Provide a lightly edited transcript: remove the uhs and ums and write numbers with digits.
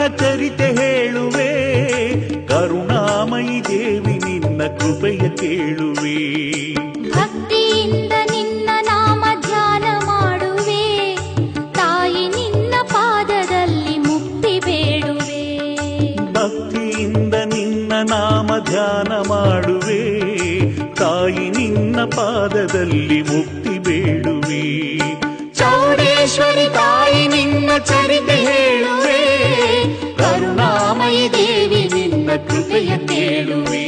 ಚರಿತೆ ಹೇಳುವೆ, ಕರುಣಾಮಯಿ ದೇವಿ ನಿನ್ನ ಕೃಪೆಯ ಕೇಳುವೆ. ಭಕ್ತಿಯಿಂದ ನಿನ್ನ ನಾಮ ಧ್ಯಾನ ಮಾಡುವೆ, ತಾಯಿ ನಿನ್ನ ಪಾದದಲ್ಲಿ ಮುಕ್ತಿ ಬೇಡುವೆ. ಭಕ್ತಿಯಿಂದ ನಿನ್ನ ನಾಮ ಧ್ಯಾನ ಮಾಡುವೆ, ತಾಯಿ ನಿನ್ನ ಪಾದದಲ್ಲಿ ಮುಕ್ತಿ ಬೇಡುವೆ. ಚೌಡೇಶ್ವರಿ ತಾಯಿ ನಿನ್ನ ಚರಿತೆ ಹೇಳುವೆ, ಕರುಣಾಮಯಿ ದೇವಿ ನಿನ್ನ ಕೃಪೆಯ ಕೇಳುವೆ.